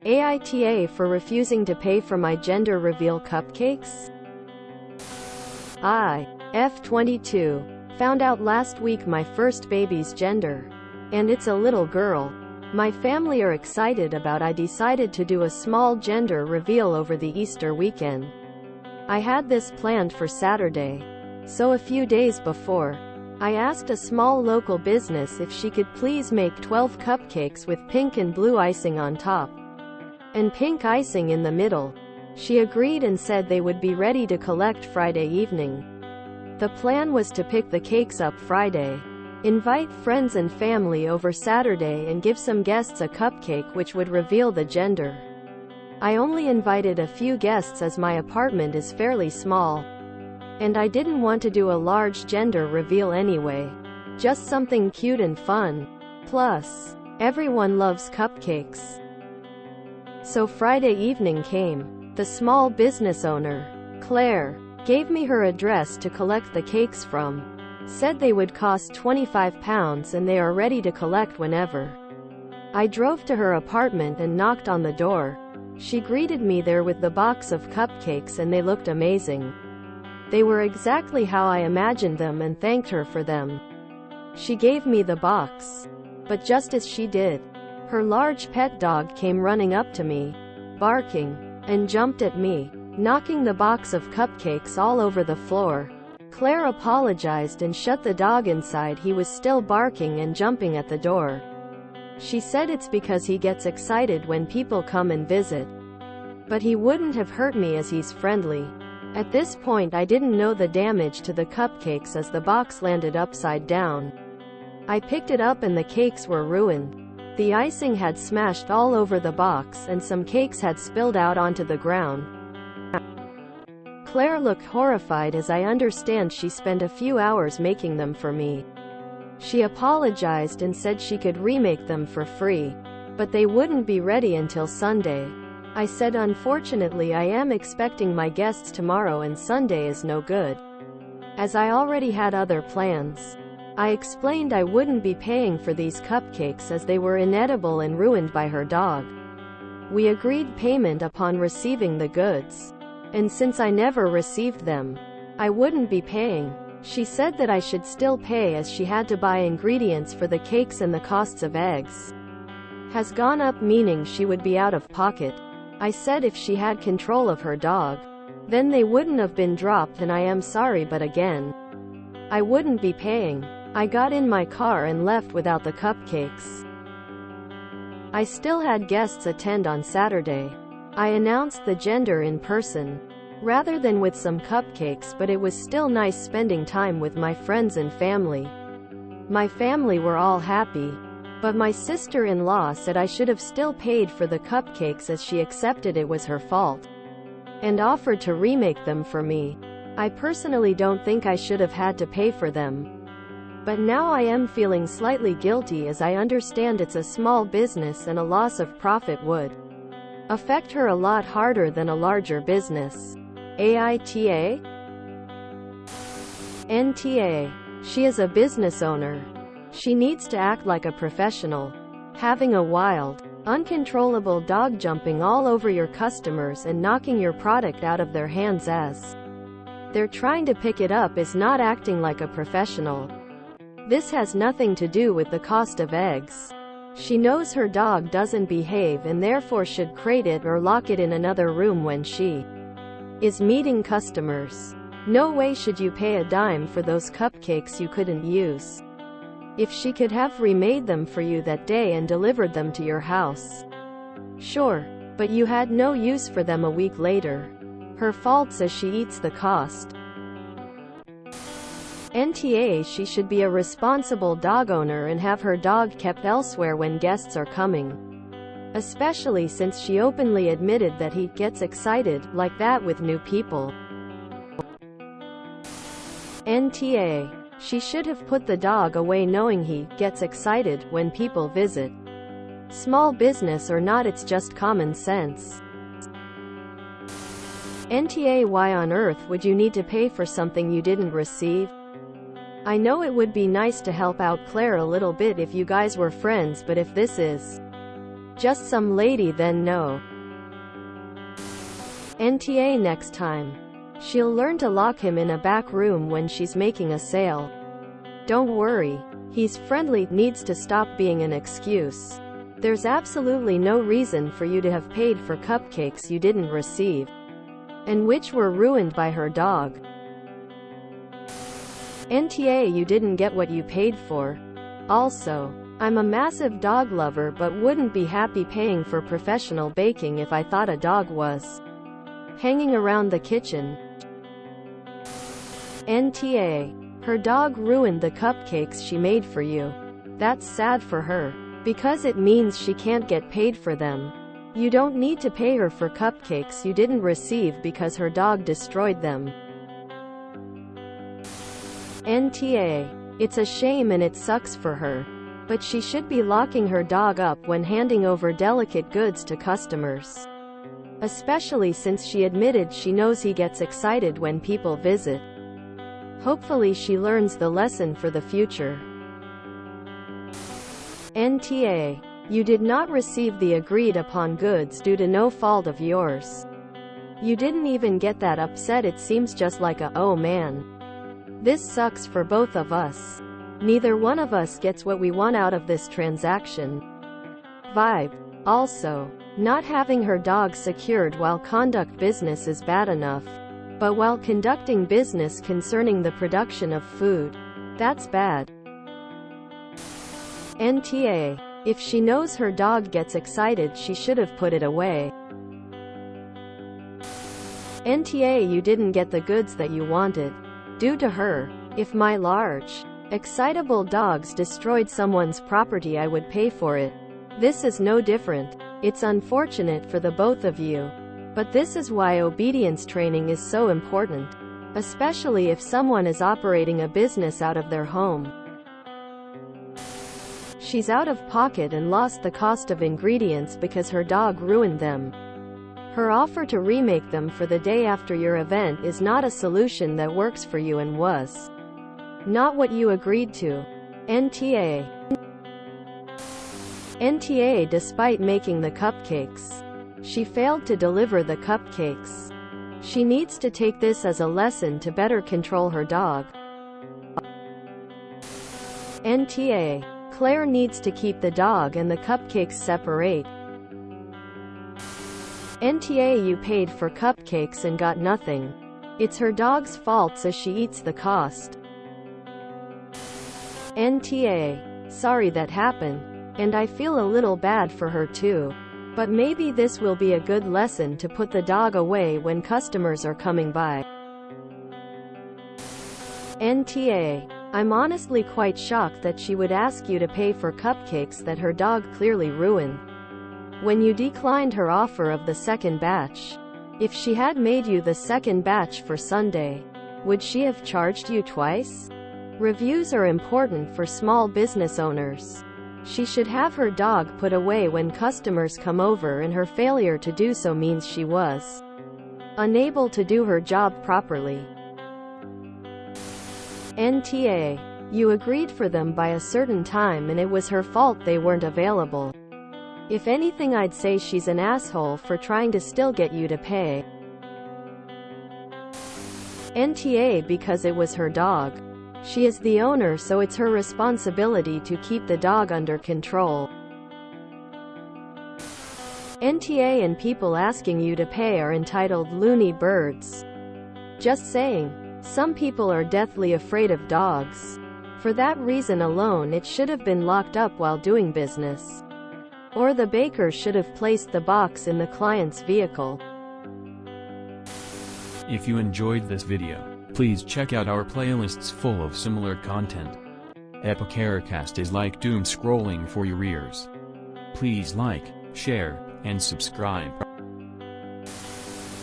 AITA for refusing to pay for my gender reveal cupcakes? I, F22, found out last week my first baby's gender. And it's a little girl. My family are excited about I decided to do a small gender reveal over the Easter weekend. I had this planned for Saturday. So a few days before, I asked a small local business if she could please make 12 cupcakes with pink and blue icing on top, and pink icing in the middle. She agreed and said they would be ready to collect Friday evening. The plan was to pick the cakes up Friday, invite friends and family over Saturday and give some guests a cupcake which would reveal the gender. I only invited a few guests as my apartment is fairly small, and I didn't want to do a large gender reveal anyway. Just something cute and fun. Plus, everyone loves cupcakes. So Friday evening came. The small business owner, Claire, gave me her address to collect the cakes from. Said they would cost £25 and they are ready to collect whenever. I drove to her apartment and knocked on the door. She greeted me there with the box of cupcakes and they looked amazing. They were exactly how I imagined them and thanked her for them. She gave me the box. But just as she did, her large pet dog came running up to me, barking, and jumped at me, knocking the box of cupcakes all over the floor. Claire apologized and shut the dog inside. He was still barking and jumping at the door. She said it's because he gets excited when people come and visit. But he wouldn't have hurt me as he's friendly. At this point I didn't know the damage to the cupcakes as the box landed upside down. I picked it up and the cakes were ruined. The icing had smashed all over the box and some cakes had spilled out onto the ground. Claire looked horrified as I understand she spent a few hours making them for me. She apologized and said she could remake them for free, but they wouldn't be ready until Sunday. I said unfortunately I am expecting my guests tomorrow and Sunday is no good, as I already had other plans. I explained I wouldn't be paying for these cupcakes as they were inedible and ruined by her dog. We agreed payment upon receiving the goods. And since I never received them, I wouldn't be paying. She said that I should still pay as she had to buy ingredients for the cakes and the costs of eggs has gone up, meaning she would be out of pocket. I said if she had control of her dog, then they wouldn't have been dropped, and I am sorry, but again, I wouldn't be paying. I got in my car and left without the cupcakes. I still had guests attend on Saturday. I announced the gender in person, rather than with some cupcakes, but it was still nice spending time with my friends and family. My family were all happy, but my sister-in-law said I should have still paid for the cupcakes as she accepted it was her fault, and offered to remake them for me. I personally don't think I should have had to pay for them, but now I am feeling slightly guilty as I understand it's a small business and a loss of profit would affect her a lot harder than a larger business. AITA? NTA. She is a business owner. She needs to act like a professional. Having a wild, uncontrollable dog jumping all over your customers and knocking your product out of their hands as they're trying to pick it up is not acting like a professional. This has nothing to do with the cost of eggs. She knows her dog doesn't behave and therefore should crate it or lock it in another room when she is meeting customers. No way should you pay a dime for those cupcakes you couldn't use. If she could have remade them for you that day and delivered them to your house, sure, but you had no use for them a week later. Her fault as she eats the cost. NTA. She should be a responsible dog owner and have her dog kept elsewhere when guests are coming, especially since she openly admitted that he gets excited like that with new people. NTA. She should have put the dog away knowing he gets excited when people visit. Small business or not, it's just common sense. NTA. Why on earth would you need to pay for something you didn't receive? I know it would be nice to help out Claire a little bit if you guys were friends, but if this is Just some lady then no. NTA next time. She'll learn to lock him in a back room when she's making a sale. Don't worry. He's friendly, needs to stop being an excuse. There's absolutely no reason for you to have paid for cupcakes you didn't receive, and which were ruined by her dog. NTA, you didn't get what you paid for. Also, I'm a massive dog lover but wouldn't be happy paying for professional baking if I thought a dog was hanging around the kitchen. NTA. Her dog ruined the cupcakes she made for you. That's sad for her, because it means she can't get paid for them. You don't need to pay her for cupcakes you didn't receive because her dog destroyed them. NTA. It's a shame and it sucks for her, but she should be locking her dog up when handing over delicate goods to customers. Especially since she admitted she knows he gets excited when people visit. Hopefully she learns the lesson for the future. NTA. You did not receive the agreed upon goods due to no fault of yours. You didn't even get that upset. It seems just like a, oh man. This sucks for both of us. Neither one of us gets what we want out of this transaction. Vibe. Also, not having her dog secured while conduct business is bad enough. But while conducting business concerning the production of food, that's bad. NTA. If she knows her dog gets excited, she should have put it away. NTA. You didn't get the goods that you wanted. Due to her. If my large, excitable dogs destroyed someone's property, I would pay for it. This is no different. It's unfortunate for the both of you. But this is why obedience training is so important, especially if someone is operating a business out of their home. She's out of pocket and lost the cost of ingredients because her dog ruined them. Her offer to remake them for the day after your event is not a solution that works for you and was not what you agreed to. NTA. NTA. Despite making the cupcakes, she failed to deliver the cupcakes. She needs to take this as a lesson to better control her dog. NTA. Claire needs to keep the dog and the cupcakes separate. NTA. You paid for cupcakes and got nothing. It's her dog's fault, so she eats the cost. NTA. Sorry that happened, and I feel a little bad for her too. But maybe this will be a good lesson to put the dog away when customers are coming by. NTA. I'm honestly quite shocked that she would ask you to pay for cupcakes that her dog clearly ruined. When you declined her offer of the second batch. If she had made you the second batch for Sunday, would she have charged you twice? Reviews are important for small business owners. She should have her dog put away when customers come over, and her failure to do so means she was unable to do her job properly. NTA. You agreed for them by a certain time and it was her fault they weren't available. If anything, I'd say she's an asshole for trying to still get you to pay. NTA. Because it was her dog. She is the owner, so it's her responsibility to keep the dog under control. NTA. And people asking you to pay are entitled loony birds. Just saying. Some people are deathly afraid of dogs. For that reason alone, it should have been locked up while doing business. Or the baker should have placed the box in the client's vehicle. If you enjoyed this video, please check out our playlists full of similar content. AITACast is like doom scrolling for your ears. Please like, share, and subscribe.